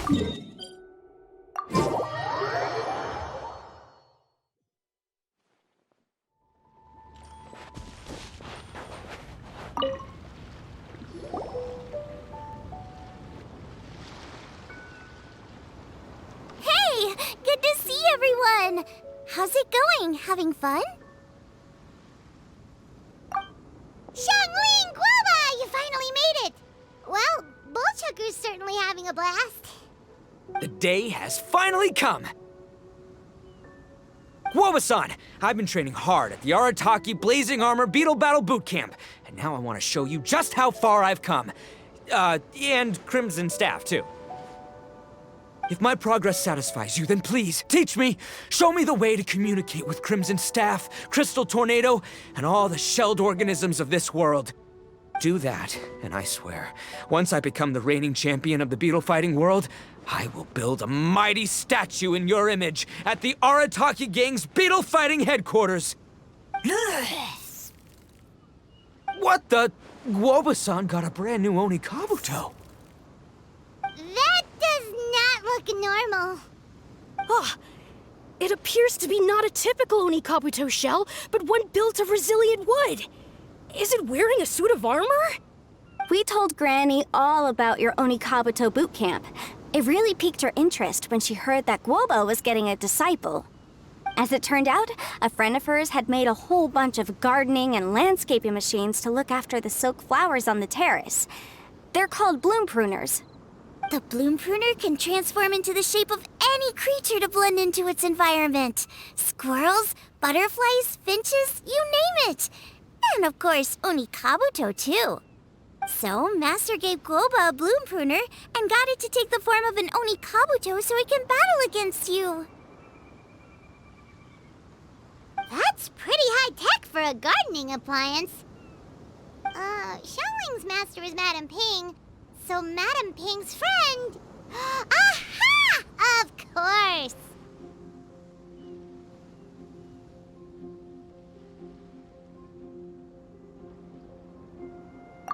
Hey! Good to see everyone! How's it going? Having fun? Xiangling Guoba! You finally made it! Well, Bullchucker's certainly having a blast. The day has finally come! Guoba-san! I've been training hard at the Arataki Blazing Armor Beetle Battle Boot Camp, and now I want to show you just how far I've come. And Crimson Staff, too. If my progress satisfies you, then please, teach me! Show me the way to communicate with Crimson Staff, Crystal Tornado, and all the shelled organisms of this world. Do that, and I swear, once I become the reigning champion of the beetle fighting world, I will build a mighty statue in your image at the Arataki Gang's beetle fighting headquarters. What the? Guoba-san got a brand new Oni Kabuto. That does not look normal. Ah, it appears to be not a typical Oni Kabuto shell, but one built of resilient wood. Is it wearing a suit of armor? We told Granny all about your Oni Kabuto boot camp. It really piqued her interest when she heard that Guoba was getting a disciple. As it turned out, a friend of hers had made a whole bunch of gardening and landscaping machines to look after the silk flowers on the terrace. They're called bloom pruners. The bloom pruner can transform into the shape of any creature to blend into its environment. Squirrels, butterflies, finches, you name it. And of course, Oni Kabuto too. So, Master gave Guoba a bloom pruner and got it to take the form of an Oni Kabuto so it can battle against you. That's pretty high-tech for a gardening appliance. Xiangling's master is Madame Ping, so Madame Ping's friend... Aha! Of course!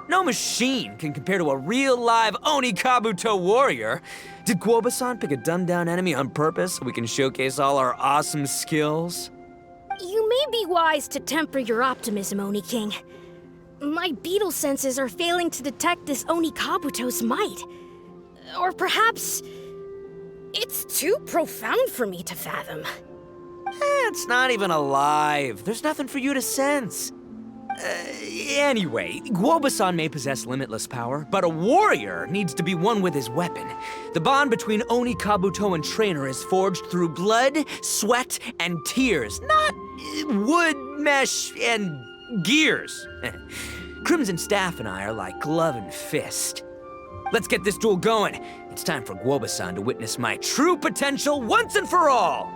No machine can compare to a real live Oni Kabuto warrior. Did Guoba-san pick a dumbed-down enemy on purpose so we can showcase all our awesome skills? You may be wise to temper your optimism, Oni King. My beetle senses are failing to detect this Oni Kabuto's might. Or perhaps... it's too profound for me to fathom. It's not even alive. There's nothing for you to sense. Anyway, Guoba-san may possess limitless power, but a warrior needs to be one with his weapon. The bond between Oni Kabuto and trainer is forged through blood, sweat, and tears, not wood, mesh, and gears. Crimson Staff and I are like glove and fist. Let's get this duel going. It's time for Guoba-san to witness my true potential once and for all.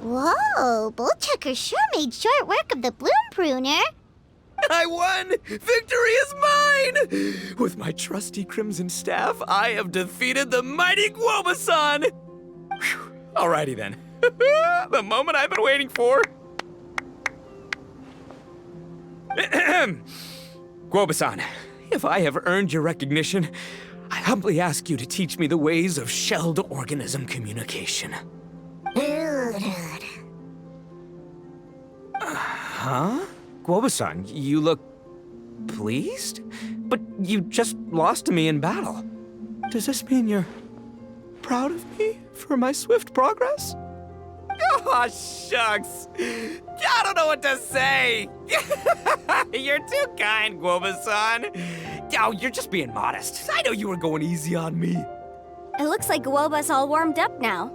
Whoa, Bullchucker sure made short work of the Bloom Pruner. I won! Victory is mine! With my trusty crimson staff, I have defeated the mighty Guoba-san! Whew. Alrighty then. The moment I've been waiting for. Guoba-san, if I have earned your recognition, I humbly ask you to teach me the ways of shelled organism communication. Huh? Guoba-san, you look pleased? But you just lost to me in battle. Does this mean you're proud of me for my swift progress? Oh, shucks. I don't know what to say. You're too kind, Guoba-san. Oh, you're just being modest. I know you were going easy on me. It looks like Guoba's all warmed up now.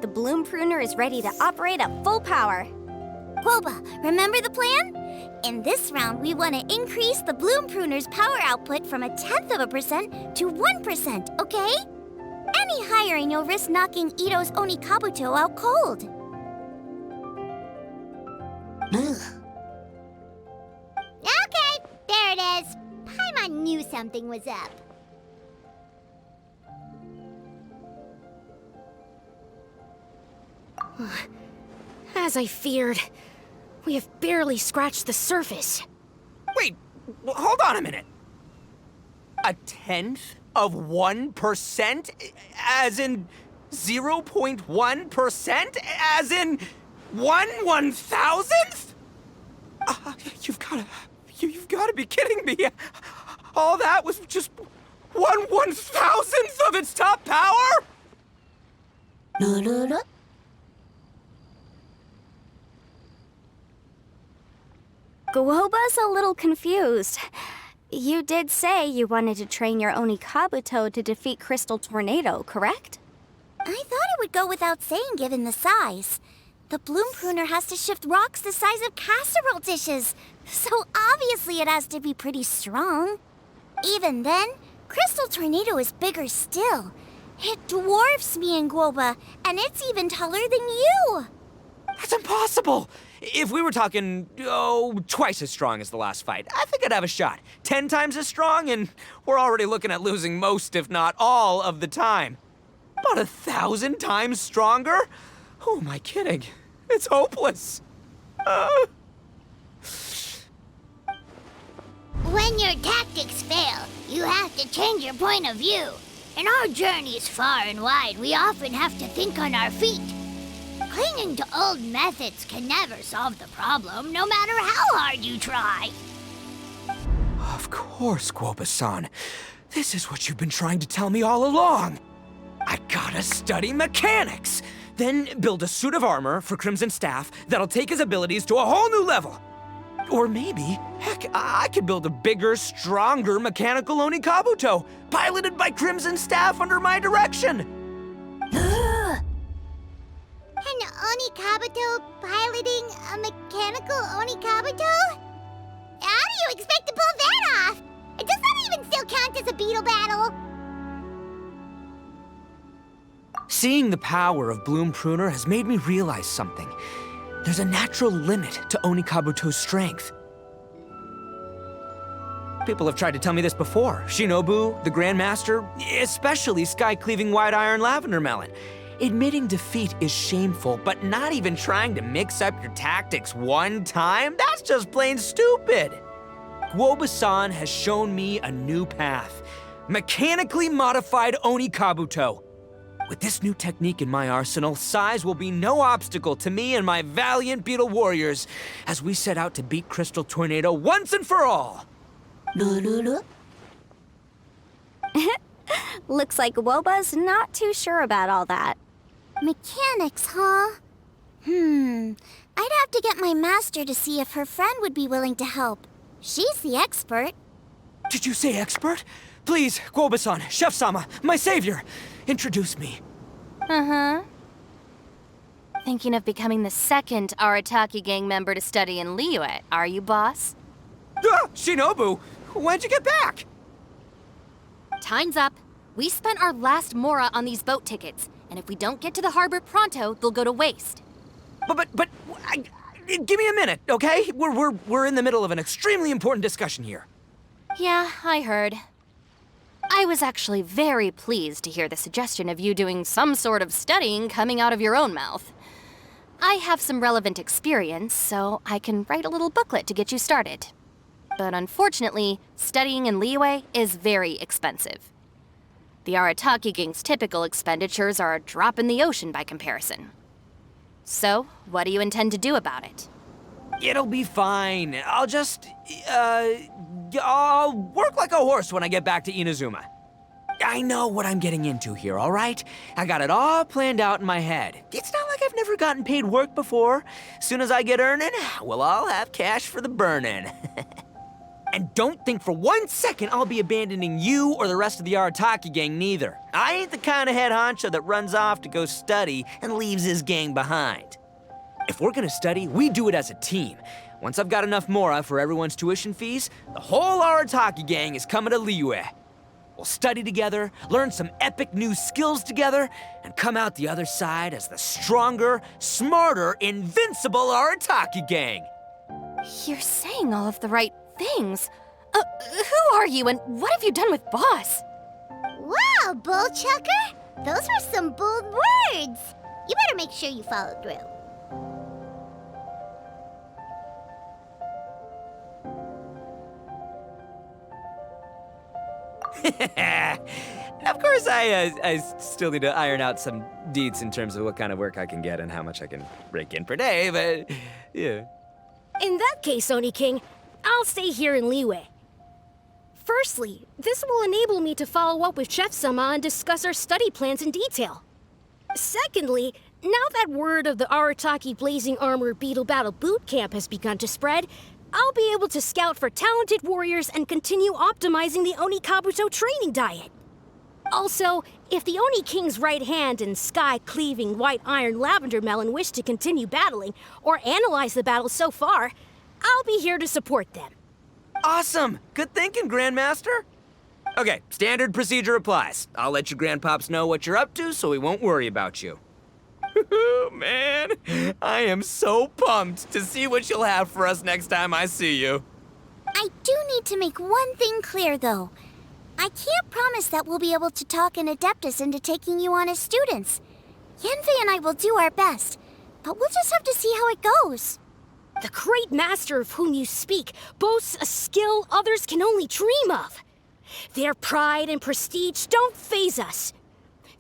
The Bloom Pruner is ready to operate at full power. Guoba, remember the plan? In this round, we want to increase the Bloom Pruner's power output from 0.1% to 1%, okay? Any higher and you'll risk knocking Ito's Onikabuto out cold. Okay, there it is. Paimon knew something was up. As I feared, we have barely scratched the surface. Wait, hold on a minute. 0.1%? As in 0.1%? As in 1/1000th? You've gotta be kidding me. All that was just 1/1000th of its top power? Guoba's a little confused. You did say you wanted to train your Onikabuto to defeat Crystal Tornado, correct? I thought it would go without saying given the size. The Bloom Pruner has to shift rocks the size of casserole dishes, so obviously it has to be pretty strong. Even then, Crystal Tornado is bigger still. It dwarfs me and Guoba, and it's even taller than you. That's impossible! If we were talking, twice as strong as the last fight, I think I'd have a shot. 10 times as strong, and we're already looking at losing most, if not all, of the time. But 1,000 times stronger? Who am I kidding? It's hopeless. When your tactics fail, you have to change your point of view. In our journeys far and wide, we often have to think on our feet. Clinging to old methods can never solve the problem, no matter how hard you try. Of course, Guoba-san. This is what you've been trying to tell me all along. I gotta study mechanics, then build a suit of armor for Crimson Staff that'll take his abilities to a whole new level. Or maybe, heck, I could build a bigger, stronger mechanical Onikabuto, piloted by Crimson Staff under my direction. An Onikabuto piloting a mechanical Onikabuto? How do you expect to pull that off? Does that even still count as a Beetle battle? Seeing the power of Bloom Pruner has made me realize something. There's a natural limit to Onikabuto's strength. People have tried to tell me this before. Shinobu, the Grandmaster, especially Sky-Cleaving White Iron Lavender Melon. Admitting defeat is shameful, but not even trying to mix up your tactics one time? That's just plain stupid. Guoba-san has shown me a new path. Mechanically modified Onikabuto. With this new technique in my arsenal, size will be no obstacle to me and my valiant Beetle warriors as we set out to beat Crystal Tornado once and for all. Looks like Guoba's not too sure about all that. Mechanics, huh? I'd have to get my master to see if her friend would be willing to help. She's the expert. Did you say expert? Please, Guoba-san, Chef-sama, my savior, introduce me. Thinking of becoming the second Arataki gang member to study in Liyue, are you, boss? Shinobu, when'd you get back? Time's up. We spent our last mora on these boat tickets, and if we don't get to the harbor pronto, they'll go to waste. Give me a minute, okay? We're in the middle of an extremely important discussion here. Yeah, I heard. I was actually very pleased to hear the suggestion of you doing some sort of studying coming out of your own mouth. I have some relevant experience, so I can write a little booklet to get you started. But unfortunately, studying in Liyue is very expensive. The Arataki gang's typical expenditures are a drop in the ocean by comparison. So, what do you intend to do about it? It'll be fine. I'll work like a horse when I get back to Inazuma. I know what I'm getting into here, all right? I got it all planned out in my head. It's not like I've never gotten paid work before. Soon as I get earning, we'll all have cash for the burning. And don't think for 1 second I'll be abandoning you or the rest of the Arataki gang neither. I ain't the kind of head honcho that runs off to go study and leaves his gang behind. If we're gonna study, we do it as a team. Once I've got enough mora for everyone's tuition fees, the whole Arataki gang is coming to Liyue. We'll study together, learn some epic new skills together, and come out the other side as the stronger, smarter, invincible Arataki gang. You're saying all of the right things. Who are you and what have you done with Boss? Wow, Bull Chucker! Those were some bold words! You better make sure you follow through. Of course, I still need to iron out some deets in terms of what kind of work I can get and how much I can rake in per day, but yeah. In that case, Oni King, I'll stay here in Liyue. Firstly, this will enable me to follow up with Chef-sama and discuss our study plans in detail. Secondly, now that word of the Arataki Blazing Armor Beetle Battle Boot Camp has begun to spread, I'll be able to scout for talented warriors and continue optimizing the Oni Kabuto training diet. Also, if the Oni King's right hand and sky-cleaving white iron lavender melon wish to continue battling or analyze the battle so far, I'll be here to support them. Awesome! Good thinking, Grandmaster. Okay, standard procedure applies. I'll let your grandpops know what you're up to so we won't worry about you. Man, I am so pumped to see what you'll have for us next time I see you. I do need to make one thing clear, though. I can't promise that we'll be able to talk an Adeptus into taking you on as students. Yanfei and I will do our best, but we'll just have to see how it goes. The great master of whom you speak boasts a skill others can only dream of. Their pride and prestige don't faze us.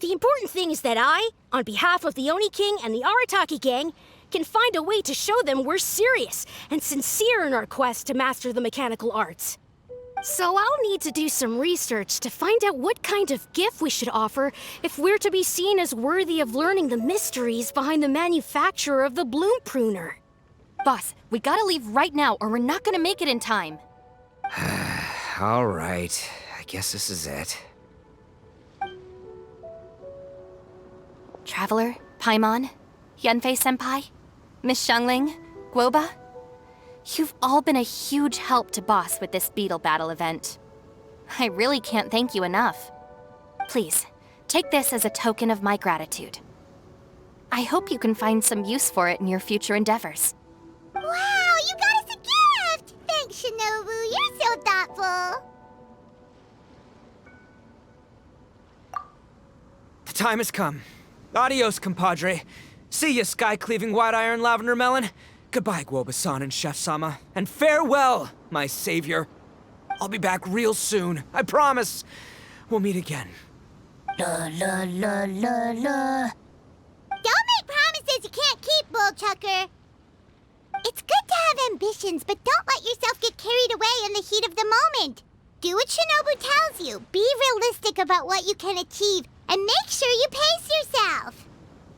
The important thing is that I, on behalf of the Oni King and the Arataki gang, can find a way to show them we're serious and sincere in our quest to master the mechanical arts. So I'll need to do some research to find out what kind of gift we should offer if we're to be seen as worthy of learning the mysteries behind the manufacture of the bloom pruner. Boss, we gotta leave right now or we're not gonna make it in time. All right, I guess this is it. Traveler, Paimon, Yanfei-senpai, Miss Xiangling, Guoba, you've all been a huge help to Boss with this Beetle Battle event. I really can't thank you enough. Please, take this as a token of my gratitude. I hope you can find some use for it in your future endeavors. Wow, you got us a gift! Thanks, Shinobu. You're so thoughtful. The time has come. Adios, compadre. See ya, sky-cleaving white iron lavender melon. Goodbye, Guoba-san and Chef-sama. And farewell, my savior. I'll be back real soon, I promise. We'll meet again. La la la la la. Don't make promises you can't keep, Bull Chucker. It's good to have ambitions, but don't let yourself get carried away in the heat of the moment. Do what Shinobu tells you. Be realistic about what you can achieve, and make sure you pace yourself.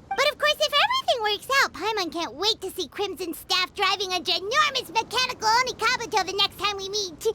But of course, if everything works out, Paimon can't wait to see Crimson Staff driving a ginormous mechanical Oni Kabuto the next time we meet.